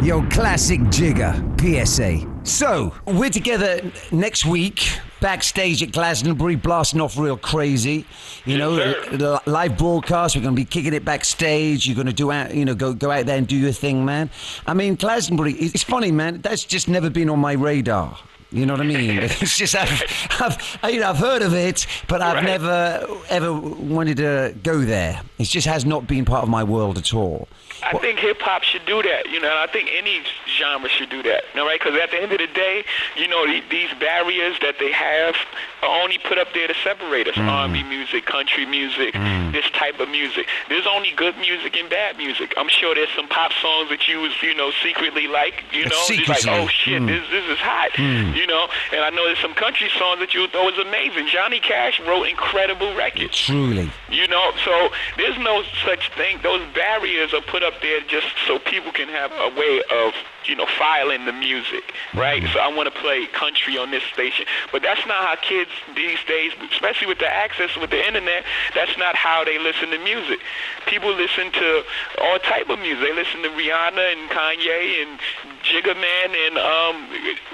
Yo, classic Jigger, PSA. So, we're together next week, backstage at Glastonbury, blasting off real crazy. You know, live broadcast, we're going to be kicking it backstage. You're going to do out, go out there and do your thing, man. I mean, Glastonbury, it's funny, man, that's just never been on my radar. You know what I mean? It's just I've heard of it, but I've never ever wanted to go there. It just has not been part of my world at all. I think hip hop should do that, and I think any genre should do that, right? Because at the end of the day, these barriers that they have are only put up there to separate us. R&B music, country music, this type of music. There's only good music and bad music. I'm sure there's some pop songs that you secretly like, It's like, oh shit, this is hot, And I know there's some country songs that you thought was amazing. Johnny Cash wrote incredible records. Truly. So there's no such thing. Those barriers are put up there just so people can have a way of, filing the music, right? So I want to play country on this station. But that's not how kids these days, especially with the access with the internet, that's not how they listen to music. People listen to all type of music. They listen to Rihanna and Kanye and Jigga Man and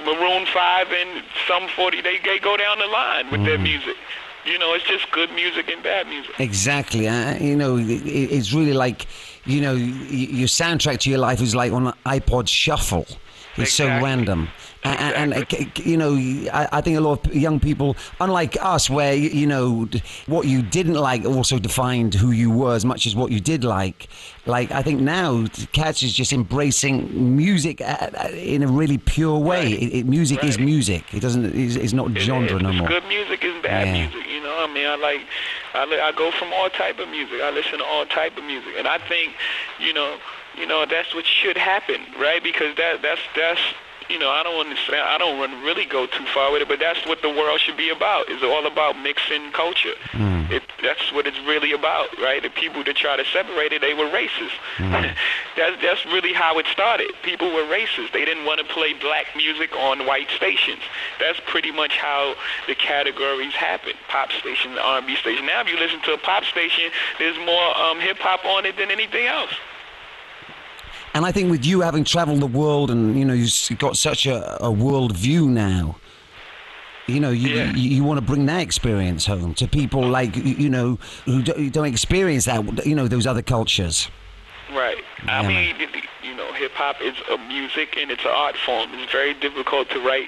Maroon 5 and some 40. They go down the line with their music. It's just good music and bad music. Exactly. It's really like, your soundtrack to your life is like on an iPod shuffle. It's so random. And I think a lot of young people, unlike us, where, what you didn't like also defined who you were as much as what you did like. Like, I think now Cats is just embracing music in a really pure way. Right. Music is music. It's not genre no more. Good music is bad music. I go from all type of music. I listen to all type of music. And I think, that's what should happen, right? Because that's I don't understand. I don't want to really go too far with it, but that's what the world should be about. It's all about mixing culture. That's what it's really about, right? The people that try to separate it, they were racist. That's really how it started. People were racist. They didn't want to play black music on white stations. That's pretty much how the categories happen. Pop station, R&B station. Now if you listen to a pop station, there's more hip-hop on it than anything else. And I think with you having traveled the world and, you've got such a world view now, you want to bring that experience home to people like, who don't experience that, those other cultures. Right. Yeah, I mean, hip-hop is a music and it's an art form. It's very difficult to write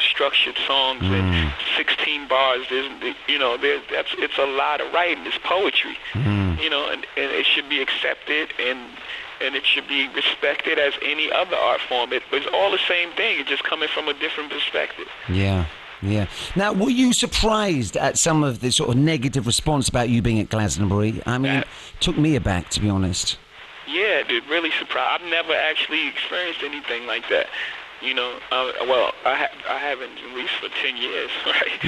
structured songs and 16 bars. It's a lot of writing. It's poetry, and it should be accepted and it should be respected as any other art form. It's all the same thing. It's just coming from a different perspective. Yeah. Now, were you surprised at some of the sort of negative response about you being at Glastonbury? I mean, it took me aback, to be honest. Yeah, it really surprised. I've never actually experienced anything like that. I haven't, at least for 10 years, right?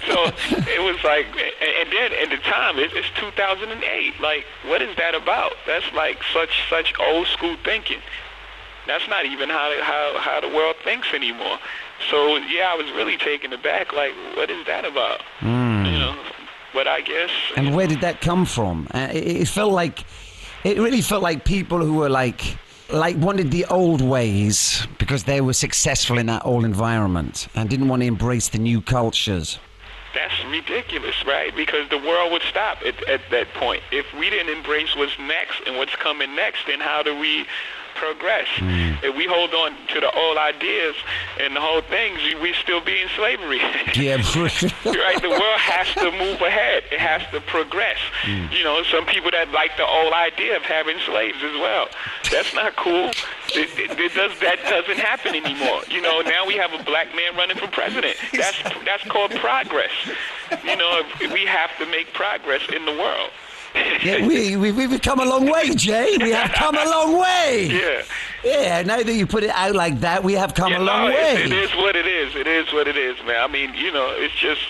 So it was like, and then at the time, it's 2008. Like, what is that about? That's like such old school thinking. That's not even how the world thinks anymore. So yeah, I was really taken aback. Like, what is that about? But I guess. And where did that come from? It really felt like people who were like wanted the old ways because they were successful in that old environment and didn't want to embrace the new cultures. That's ridiculous, right? Because the world would stop at that point. If we didn't embrace what's next and what's coming next, then how do we progress? If we hold on to the old ideas and the whole things, we still be in slavery. Yeah, right? The world has to move ahead. It has to progress. Some people that like the old idea of having slaves as well. That's not cool. That doesn't happen anymore. Now we have a black man running for president. That's called progress. We have to make progress in the world. Yeah, we've come a long way, Jay. We have come a long way. Yeah. Yeah, now that you put it out like that, we have come a long way. It is what it is. It is what it is, man. I mean, it's just,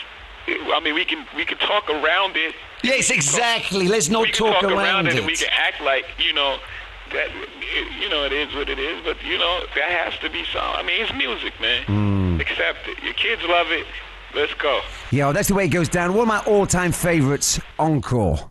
we can talk around it. Yes, exactly. Let's not talk around it. And we can act like, that, it is what it is. But, there has to be some. I mean, it's music, man. Accept it. Your kids love it. Let's go. Yo, that's the way it goes down. One of my all-time favorites, Encore.